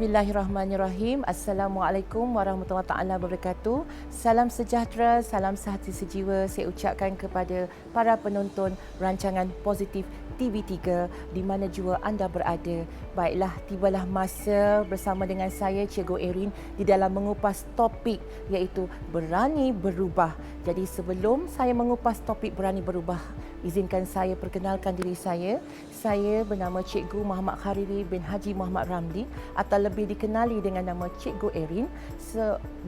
Bismillahirrahmanirrahim. Assalamualaikum warahmatullahi taala wabarakatuh. Salam sejahtera, salam sehati sejiwa saya ucapkan kepada para penonton rancangan Positif TV3 di mana jua anda berada. Baiklah, tibalah masa bersama dengan saya Cikgu Erin di dalam mengupas topik iaitu berani berubah. Jadi sebelum saya mengupas topik berani berubah, izinkan saya perkenalkan diri saya. Saya bernama Cikgu Muhammad Khariri bin Haji Muhammad Ramli atau lebih dikenali dengan nama Cikgu Erin,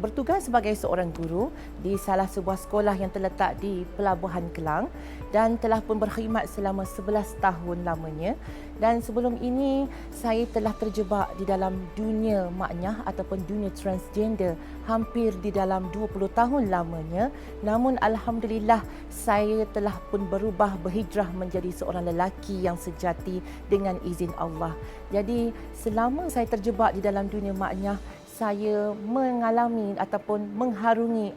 bertugas sebagai seorang guru di salah sebuah sekolah yang terletak di Pelabuhan Kelang dan telah pun berkhidmat selama 11 tahun lamanya. Dan sebelum ini saya telah terjebak di dalam dunia maknyah ataupun dunia transgender hampir di dalam 20 tahun lamanya. Namun alhamdulillah saya telah pun berhijrah menjadi seorang lelaki yang sejati dengan izin Allah. Jadi selama saya terjebak di dalam dunia maknyah, saya mengalami ataupun mengharungi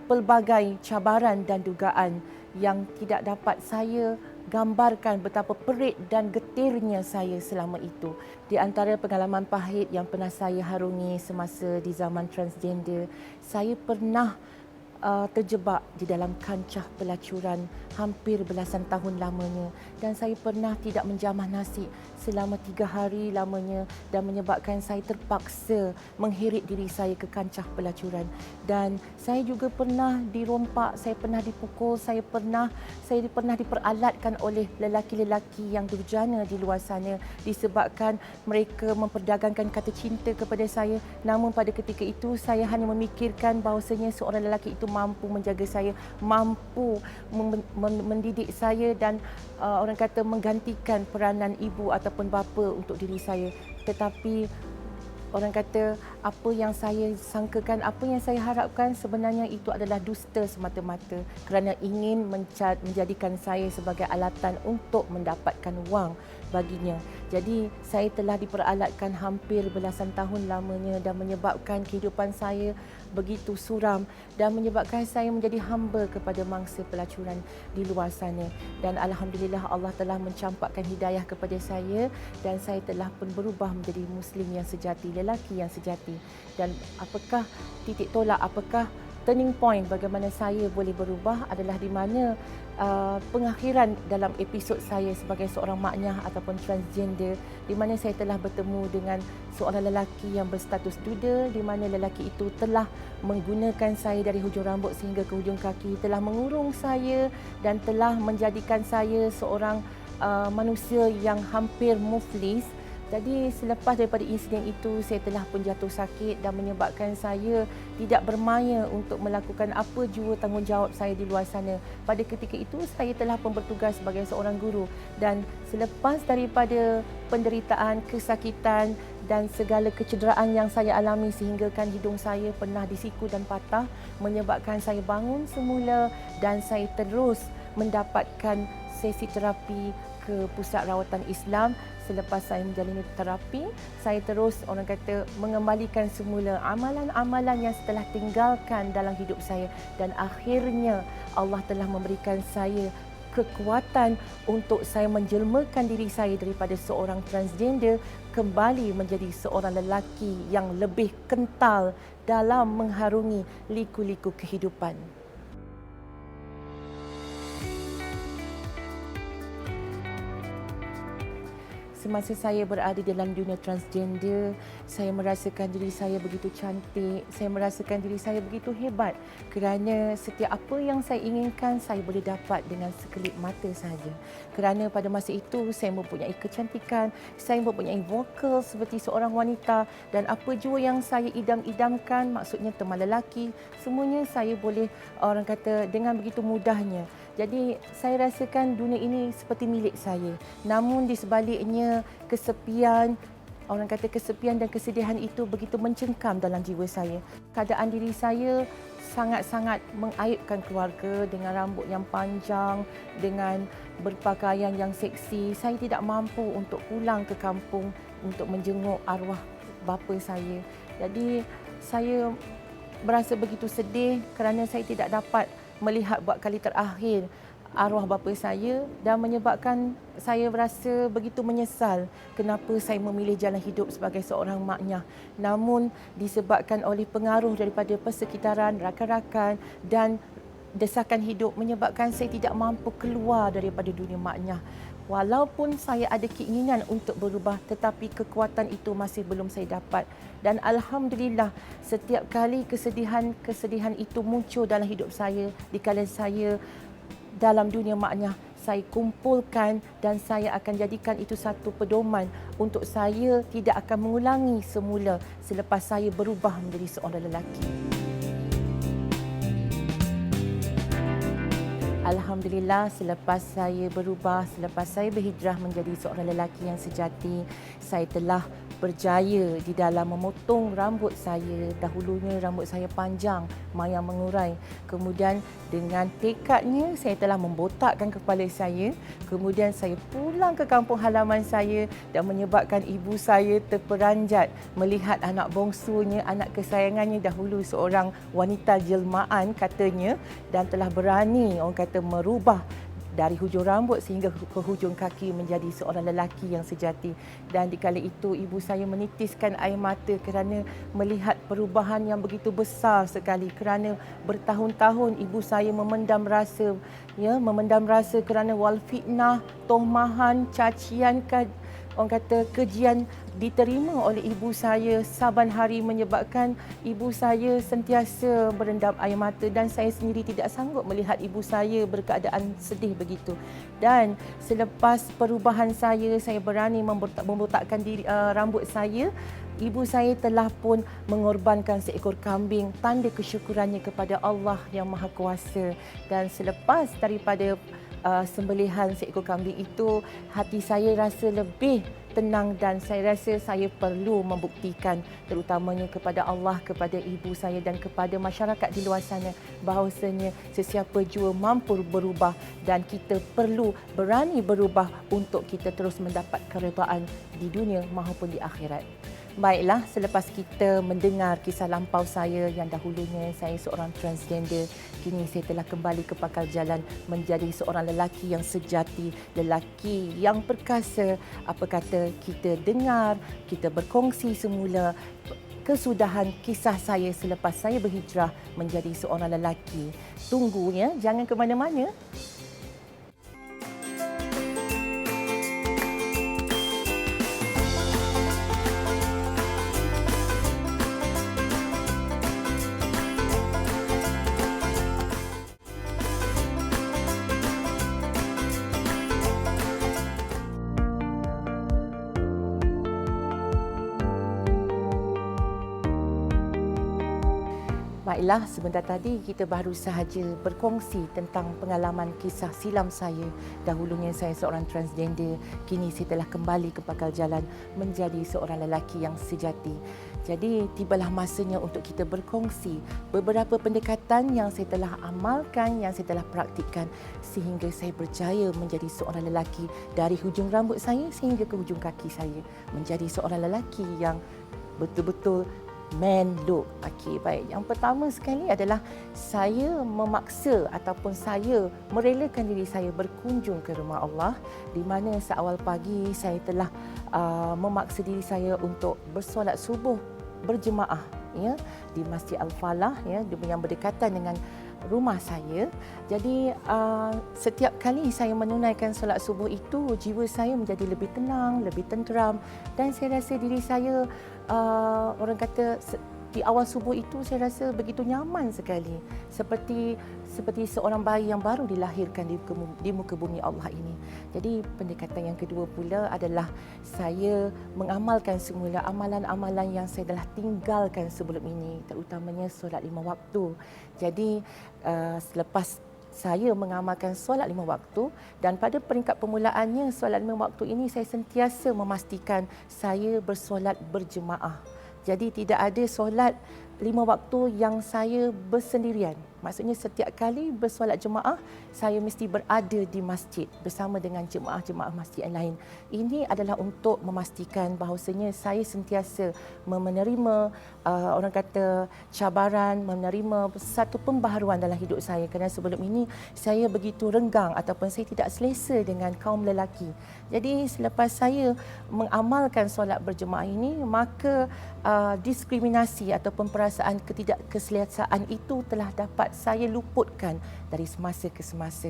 pelbagai cabaran dan dugaan yang tidak dapat saya gambarkan betapa perit dan getirnya saya selama itu. Di antara pengalaman pahit yang pernah saya harungi semasa di zaman transgender, saya pernah terjebak di dalam kancah pelacuran hampir belasan tahun lamanya dan saya pernah tidak menjamah nasi selama 3 hari lamanya dan menyebabkan saya terpaksa mengheret diri saya ke kancah pelacuran. Dan saya juga pernah dirompak, saya pernah dipukul, saya pernah diperalatkan oleh lelaki-lelaki yang durjana di luar sana disebabkan mereka memperdagangkan kata cinta kepada saya. Namun pada ketika itu saya hanya memikirkan bahawasanya seorang lelaki itu mampu menjaga saya, mampu mendidik saya dan orang kata menggantikan peranan ibu ataupun bapa untuk diri saya. Tetapi orang kata apa yang saya sangkakan, apa yang saya harapkan sebenarnya itu adalah dusta semata-mata kerana ingin menjadikan saya sebagai alatan untuk mendapatkan wang baginya. Jadi saya telah diperalatkan hampir belasan tahun lamanya dan menyebabkan kehidupan saya begitu suram dan menyebabkan saya menjadi hamba kepada mangsa pelacuran di luar sana. Dan alhamdulillah Allah telah mencampakkan hidayah kepada saya dan saya telah pun berubah menjadi Muslim yang sejati, lelaki yang sejati. Dan apakah titik tolak, apakah turning point bagaimana saya boleh berubah adalah di mana pengakhiran dalam episod saya sebagai seorang maknyah ataupun transgender, di mana saya telah bertemu dengan seorang lelaki yang berstatus duda, di mana lelaki itu telah menggunakan saya dari hujung rambut sehingga ke hujung kaki, telah mengurung saya dan telah menjadikan saya seorang manusia yang hampir muflis. Jadi selepas daripada insiden itu, saya telah pun jatuh sakit dan menyebabkan saya tidak bermaya untuk melakukan apa jua tanggungjawab saya di luar sana. Pada ketika itu, saya telah pun bertugas sebagai seorang guru dan selepas daripada penderitaan, kesakitan dan segala kecederaan yang saya alami sehinggakan hidung saya pernah disiku dan patah, menyebabkan saya bangun semula dan saya terus mendapatkan sesi terapi ke Pusat Rawatan Islam. Selepas saya menjalani terapi, saya terus orang kata mengembalikan semula amalan-amalan yang telah tinggalkan dalam hidup saya dan akhirnya Allah telah memberikan saya kekuatan untuk saya menjelmakan diri saya daripada seorang transgender kembali menjadi seorang lelaki yang lebih kental dalam mengharungi liku-liku kehidupan. Semasa saya berada dalam dunia transgender, saya merasakan diri saya begitu cantik, saya merasakan diri saya begitu hebat kerana setiap apa yang saya inginkan saya boleh dapat dengan sekelip mata sahaja. Kerana pada masa itu saya mempunyai kecantikan, saya mempunyai vokal seperti seorang wanita dan apa jua yang saya idam-idamkan, maksudnya teman lelaki, semuanya saya boleh orang kata dengan begitu mudahnya. Jadi saya rasakan dunia ini seperti milik saya. Namun di sebaliknya kesepian, orang kata kesepian dan kesedihan itu begitu mencengkam dalam jiwa saya. Keadaan diri saya sangat-sangat mengaibkan keluarga dengan rambut yang panjang, dengan berpakaian yang seksi. Saya tidak mampu untuk pulang ke kampung untuk menjenguk arwah bapa saya. Jadi saya berasa begitu sedih kerana saya tidak dapat melihat buat kali terakhir arwah bapa saya dan menyebabkan saya berasa begitu menyesal kenapa saya memilih jalan hidup sebagai seorang maknya. Namun disebabkan oleh pengaruh daripada persekitaran, rakan-rakan dan desakan hidup menyebabkan saya tidak mampu keluar daripada dunia maknya. Walaupun saya ada keinginan untuk berubah, tetapi kekuatan itu masih belum saya dapat. Dan alhamdulillah, setiap kali kesedihan itu muncul dalam hidup saya, dikala saya dalam dunia maknya, saya kumpulkan dan saya akan jadikan itu satu pedoman untuk saya tidak akan mengulangi semula selepas saya berubah menjadi seorang lelaki. Alhamdulillah, selepas saya berubah, selepas saya berhijrah menjadi seorang lelaki yang sejati, saya telah berjaya di dalam memotong rambut saya. Dahulunya rambut saya panjang, mayang mengurai. Kemudian dengan tekadnya saya telah membotakkan kepala saya. Kemudian saya pulang ke kampung halaman saya dan menyebabkan ibu saya terperanjat melihat anak bongsunya, anak kesayangannya dahulu seorang wanita jelmaan katanya, dan telah berani orang kata merubah dari hujung rambut sehingga ke hujung kaki menjadi seorang lelaki yang sejati. Dan di kala itu ibu saya menitiskan air mata kerana melihat perubahan yang begitu besar sekali, kerana bertahun-tahun ibu saya memendam rasa kerana wal fitnah, tohmahan, cacian, orang kata kejian diterima oleh ibu saya saban hari, menyebabkan ibu saya sentiasa berendam air mata dan saya sendiri tidak sanggup melihat ibu saya berkeadaan sedih begitu. Dan selepas perubahan saya berani membotakkan rambut saya. Ibu saya telah pun mengorbankan seekor kambing, tanda kesyukurannya kepada Allah yang Maha Kuasa. Dan selepas daripada sembelihan seekor kambing itu, hati saya rasa lebih tenang dan saya rasa saya perlu membuktikan terutamanya kepada Allah, kepada ibu saya dan kepada masyarakat di luar sana bahawasanya sesiapa jua mampu berubah dan kita perlu berani berubah untuk kita terus mendapat keredaan di dunia maupun di akhirat. Baiklah, selepas kita mendengar kisah lampau saya yang dahulunya saya seorang transgender, kini saya telah kembali ke pangkal jalan menjadi seorang lelaki yang sejati, lelaki yang perkasa. Apa kata kita dengar, kita berkongsi semula kesudahan kisah saya selepas saya berhijrah menjadi seorang lelaki. Tunggu ya, jangan ke mana-mana. Baiklah, sebentar tadi kita baru sahaja berkongsi tentang pengalaman kisah silam saya. Dahulunya saya seorang transgender, kini saya telah kembali ke pangkal jalan menjadi seorang lelaki yang sejati. Jadi tibalah masanya untuk kita berkongsi beberapa pendekatan yang saya telah amalkan, yang saya telah praktikkan sehingga saya berjaya menjadi seorang lelaki dari hujung rambut saya sehingga ke hujung kaki saya, menjadi seorang lelaki yang betul-betul man look. Okey, baik. Yang pertama sekali adalah saya memaksa ataupun saya merelakan diri saya berkunjung ke rumah Allah, di mana seawal pagi saya telah memaksa diri saya untuk bersolat subuh berjemaah ya di Masjid Al-Falah ya, yang berdekatan dengan rumah saya. Jadi setiap kali saya menunaikan solat subuh itu, jiwa saya menjadi lebih tenang, lebih tenteram dan saya rasa diri saya orang kata di awal subuh itu saya rasa begitu nyaman sekali, seperti seorang bayi yang baru dilahirkan di muka bumi Allah ini. Jadi pendekatan yang kedua pula adalah saya mengamalkan semula amalan-amalan yang saya telah tinggalkan sebelum ini, terutamanya solat 5 waktu. Jadi selepas saya mengamalkan solat 5 waktu dan pada peringkat permulaannya solat 5 waktu ini saya sentiasa memastikan saya bersolat berjemaah. Jadi tidak ada solat 5 waktu yang saya bersendirian. Maksudnya setiap kali bersolat jemaah, saya mesti berada di masjid bersama dengan jemaah-jemaah masjid yang lain. Ini adalah untuk memastikan bahawasanya saya sentiasa menerima orang kata cabaran, menerima satu pembaharuan dalam hidup saya. Kerana sebelum ini saya begitu renggang ataupun saya tidak selesa dengan kaum lelaki. Jadi selepas saya mengamalkan solat berjemaah ini, maka diskriminasi ataupun perasaan ketidakkeselesaan itu telah dapat saya luputkan dari semasa ke semasa.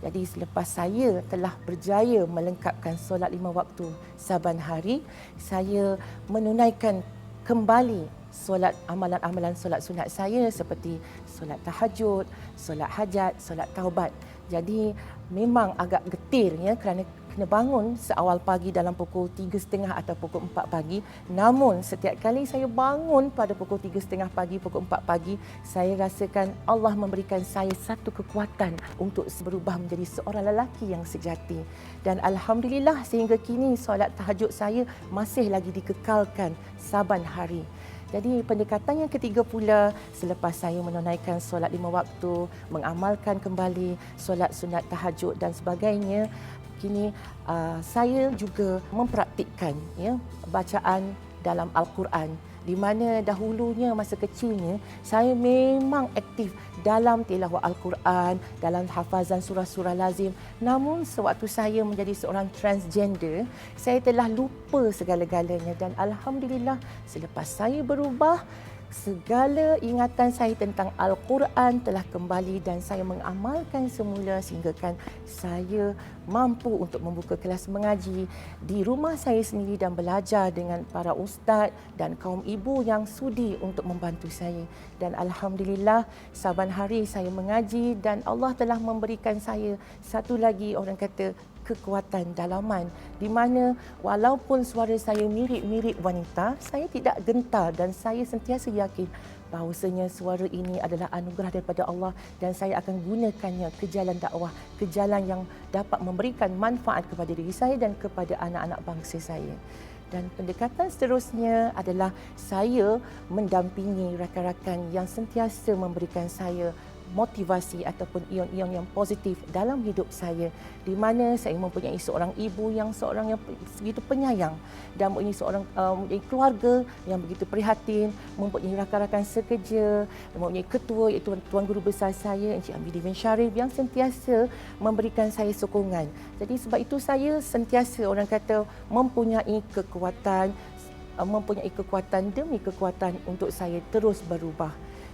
Jadi selepas saya telah berjaya melengkapkan solat 5 waktu saban hari, saya menunaikan kembali solat amalan-amalan solat sunat saya seperti solat tahajud, solat hajat, solat taubat. Jadi memang agak getir ya kerana kena bangun seawal pagi dalam pukul 3.30 atau pukul 4 pagi. Namun setiap kali saya bangun pada pukul 3.30 pagi, pukul 4 pagi, saya rasakan Allah memberikan saya satu kekuatan untuk berubah menjadi seorang lelaki yang sejati. Dan alhamdulillah sehingga kini solat tahajud saya masih lagi dikekalkan saban hari. Jadi pendekatan yang ketiga pula, selepas saya menunaikan solat 5 waktu, mengamalkan kembali solat sunat tahajud dan sebagainya, kini saya juga mempraktikkan ya, bacaan dalam Al-Quran. Di mana dahulunya masa kecilnya saya memang aktif dalam tilawah Al-Quran, dalam hafazan surah-surah lazim. Namun sewaktu saya menjadi seorang transgender, saya telah lupa segala-galanya dan alhamdulillah selepas saya berubah, segala ingatan saya tentang Al-Quran telah kembali dan saya mengamalkan semula sehinggakan saya mampu untuk membuka kelas mengaji di rumah saya sendiri dan belajar dengan para ustaz dan kaum ibu yang sudi untuk membantu saya. Dan alhamdulillah saban hari saya mengaji dan Allah telah memberikan saya satu lagi orang kata kekuatan dalaman di mana walaupun suara saya mirip-mirip wanita, saya tidak gentar dan saya sentiasa yakin bahawasanya suara ini adalah anugerah daripada Allah dan saya akan gunakannya ke jalan dakwah, ke jalan yang dapat memberikan manfaat kepada diri saya dan kepada anak-anak bangsa saya. Dan pendekatan seterusnya adalah saya mendampingi rakan-rakan yang sentiasa memberikan saya motivasi ataupun ion-ion yang positif dalam hidup saya, di mana saya mempunyai seorang ibu yang begitu penyayang dan mempunyai keluarga yang begitu prihatin, mempunyai rakan-rakan sekerja, mempunyai ketua iaitu Tuan Guru Besar saya Encik Hamidi bin Sharif yang sentiasa memberikan saya sokongan. Jadi sebab itu saya sentiasa orang kata mempunyai kekuatan demi kekuatan untuk saya terus berubah.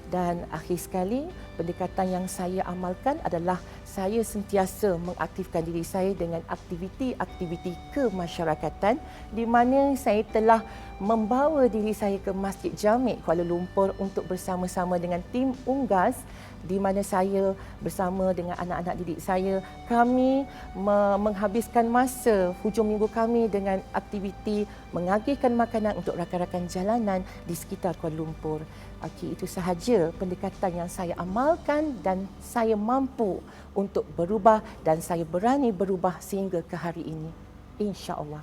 Dan akhir sekali, pendekatan yang saya amalkan adalah saya sentiasa mengaktifkan diri saya dengan aktiviti-aktiviti kemasyarakatan di mana saya telah membawa diri saya ke Masjid Jami' Kuala Lumpur untuk bersama-sama dengan tim Unggas di mana saya bersama dengan anak-anak didik saya, kami menghabiskan masa hujung minggu kami dengan aktiviti mengagihkan makanan untuk rakan-rakan jalanan di sekitar Kuala Lumpur. Okey, itu sahaja pendekatan yang saya amalkan dan saya mampu untuk berubah dan saya berani berubah sehingga ke hari ini. InsyaAllah.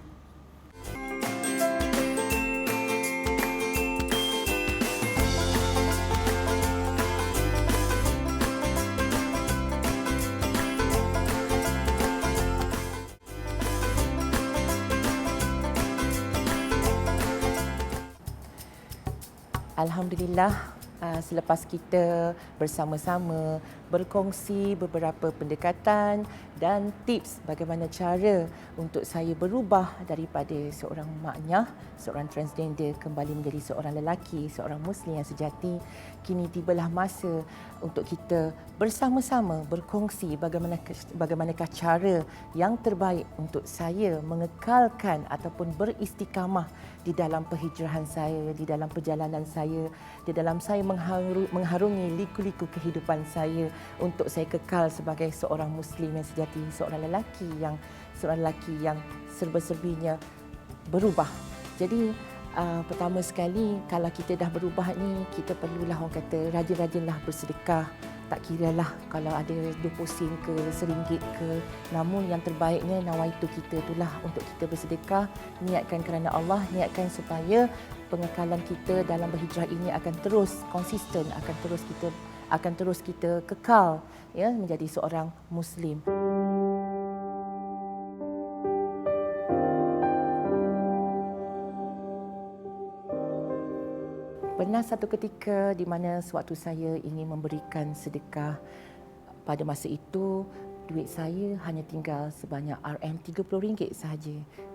Alhamdulillah, selepas kita bersama-sama berkongsi beberapa pendekatan dan tips bagaimana cara untuk saya berubah daripada seorang maknyah, seorang transgender kembali menjadi seorang lelaki, seorang Muslim yang sejati, kini tibalah masa untuk kita bersama-sama berkongsi bagaimanakah cara yang terbaik untuk saya mengekalkan ataupun beristiqamah di dalam perhijrahan saya, di dalam perjalanan saya, di dalam saya mengharungi liku-liku kehidupan saya untuk saya kekal sebagai seorang Muslim yang sejati, seorang lelaki yang serba-serbinya berubah. Jadi pertama sekali kalau kita dah berubah ni, kita perlulah orang kata rajin-rajinlah bersedekah, tak kiralah kalau ada 20 sen ke RM1 ke, namun yang terbaiknya nawaitu kita itulah untuk kita bersedekah, niatkan kerana Allah, niatkan supaya pengekalan kita dalam berhijrah ini akan terus konsisten, akan terus kita kekal ya menjadi seorang muslim. Pernah satu ketika di mana sewaktu saya ingin memberikan sedekah, pada masa itu duit saya hanya tinggal sebanyak RM30 sahaja.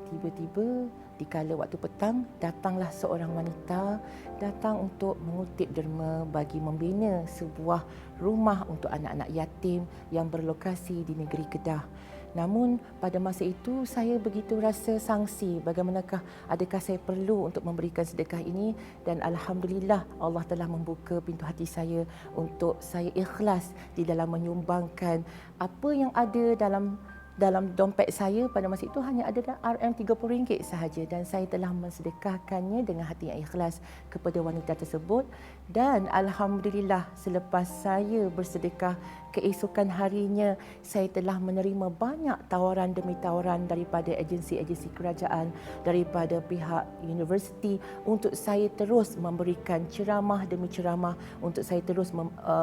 Tiba-tiba di kala waktu petang, datanglah seorang wanita datang untuk mengutip derma bagi membina sebuah rumah untuk anak-anak yatim yang berlokasi di negeri Kedah. Namun pada masa itu saya begitu rasa sangsi bagaimanakah adakah saya perlu untuk memberikan sedekah ini, dan alhamdulillah Allah telah membuka pintu hati saya untuk saya ikhlas di dalam menyumbangkan apa yang ada dalam dompet saya pada masa itu hanya ada RM30 sahaja, dan saya telah mensedekahkannya dengan hati yang ikhlas kepada wanita tersebut. Dan alhamdulillah selepas saya bersedekah, keesokan harinya saya telah menerima banyak tawaran demi tawaran daripada agensi-agensi kerajaan, daripada pihak universiti untuk saya terus memberikan ceramah demi ceramah, untuk saya terus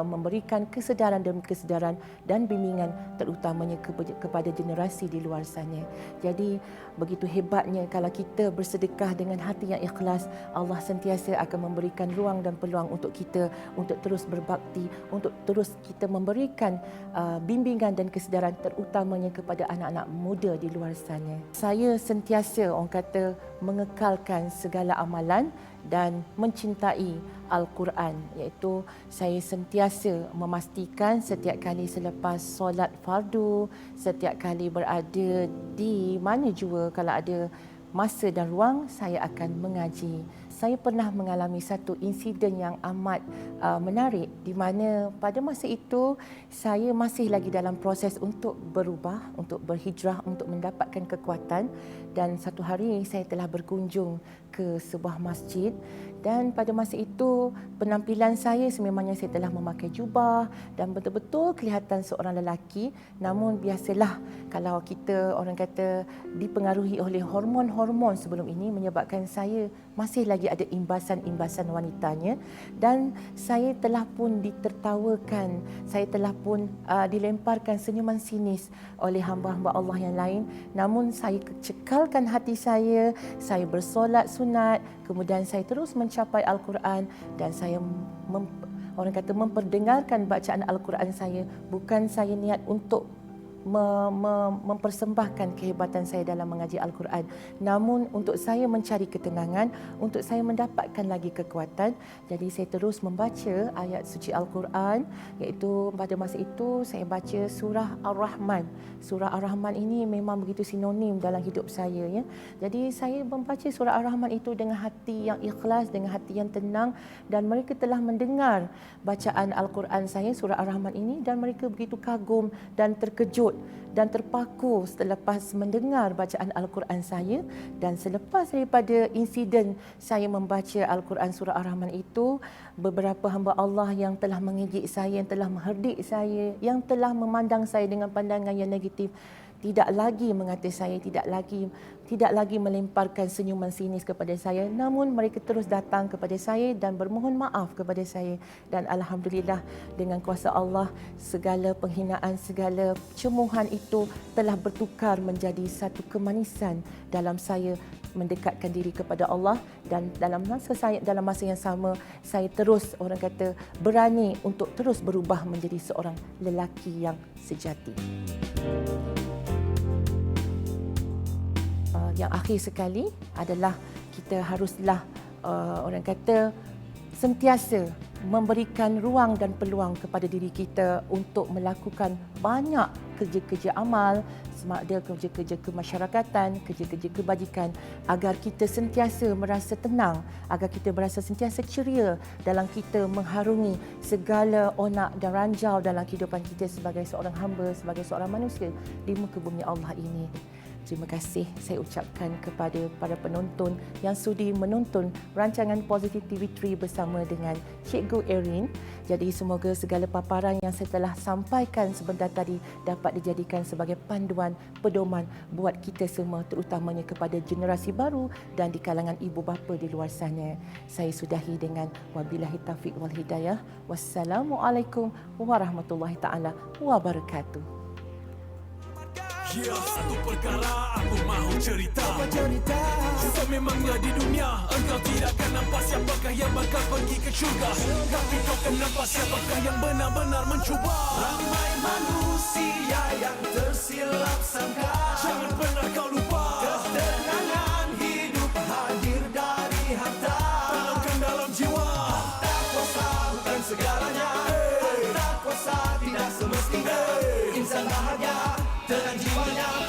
memberikan kesedaran demi kesedaran dan bimbingan terutamanya kepada generasi di luar sana. Jadi begitu hebatnya kalau kita bersedekah dengan hati yang ikhlas, Allah sentiasa akan memberikan ruang dan peluang untuk kita untuk terus berbakti, untuk terus kita memberikan bimbingan dan kesedaran terutamanya kepada anak-anak muda di luar sana. Saya sentiasa orang kata mengekalkan segala amalan dan mencintai Al-Quran, iaitu saya sentiasa memastikan setiap kali selepas solat fardu, setiap kali berada di mana jua kalau ada masa dan ruang, saya akan mengaji. Saya pernah mengalami satu insiden yang amat menarik di mana pada masa itu saya masih lagi dalam proses untuk berubah, untuk berhijrah, untuk mendapatkan kekuatan, dan satu hari saya telah berkunjung ke sebuah masjid, dan pada masa itu penampilan saya sememangnya saya telah memakai jubah dan betul-betul kelihatan seorang lelaki, namun biasalah kalau kita orang kata dipengaruhi oleh hormon-hormon sebelum ini menyebabkan saya masih lagi ada imbasan-imbasan wanitanya, dan saya telah pun ditertawakan, saya telah pun dilemparkan senyuman sinis oleh hamba-hamba Allah yang lain. Namun saya cekalkan hati saya bersolat sunat, kemudian saya terus mencapai Al-Quran, dan saya orang kata memperdengarkan bacaan Al-Quran saya. Bukan saya niat untuk mempersembahkan kehebatan saya dalam mengaji Al-Quran, namun untuk saya mencari ketenangan, untuk saya mendapatkan lagi kekuatan. Jadi saya terus membaca ayat suci Al-Quran, iaitu pada masa itu saya baca surah Ar-Rahman. Surah Ar-Rahman ini memang begitu sinonim dalam hidup saya, ya. Jadi saya membaca surah Ar-Rahman itu dengan hati yang ikhlas, dengan hati yang tenang, dan mereka telah mendengar bacaan Al-Quran saya, surah Ar-Rahman ini, dan mereka begitu kagum dan terkejut dan terpaku selepas mendengar bacaan Al-Quran saya. Dan selepas daripada insiden saya membaca Al-Quran surah Ar-Rahman itu, beberapa hamba Allah yang telah mengejek saya, yang telah mengherdik saya, yang telah memandang saya dengan pandangan yang negatif, tidak lagi mengata saya, tidak lagi melemparkan senyuman sinis kepada saya, namun mereka terus datang kepada saya dan bermohon maaf kepada saya. Dan alhamdulillah dengan kuasa Allah, segala penghinaan, segala cemuhan itu telah bertukar menjadi satu kemanisan dalam saya mendekatkan diri kepada Allah, dan dalam masa yang sama saya terus orang kata berani untuk terus berubah menjadi seorang lelaki yang sejati. Yang akhir sekali adalah kita haruslah orang kata sentiasa memberikan ruang dan peluang kepada diri kita untuk melakukan banyak kerja-kerja amal, sama ada kerja-kerja kemasyarakatan, kerja-kerja kebajikan, agar kita sentiasa merasa tenang, agar kita merasa sentiasa ceria dalam kita mengharungi segala onak dan ranjau dalam kehidupan kita sebagai seorang hamba, sebagai seorang manusia di muka bumi Allah ini. Terima kasih saya ucapkan kepada para penonton yang sudi menonton rancangan Positive TV3 bersama dengan Cikgu Erin. Jadi semoga segala paparan yang saya telah sampaikan sebentar tadi dapat dijadikan sebagai panduan pedoman buat kita semua, terutamanya kepada generasi baru dan di kalangan ibu bapa di luar sana. Saya sudahi dengan wabillahi taufiq wal hidayah. Wassalamualaikum warahmatullahi taala wabarakatuh. Ya, satu perkara aku mahu cerita. Apa cerita? Sememangnya di dunia engkau tidak akan nampak siapakah yang bakal pergi ke syurga, tapi kau akan nampak siapakah yang benar-benar mencuba. Ramai manusia yang tersilap sangka, jangan pernah kau lupa ketenangan hidup hadir dari harta. Tanamkan dalam jiwa, harta kuasa bukan segalanya. Harta kuasa tidak semestinya. Insan bahagia dengan jiwanya.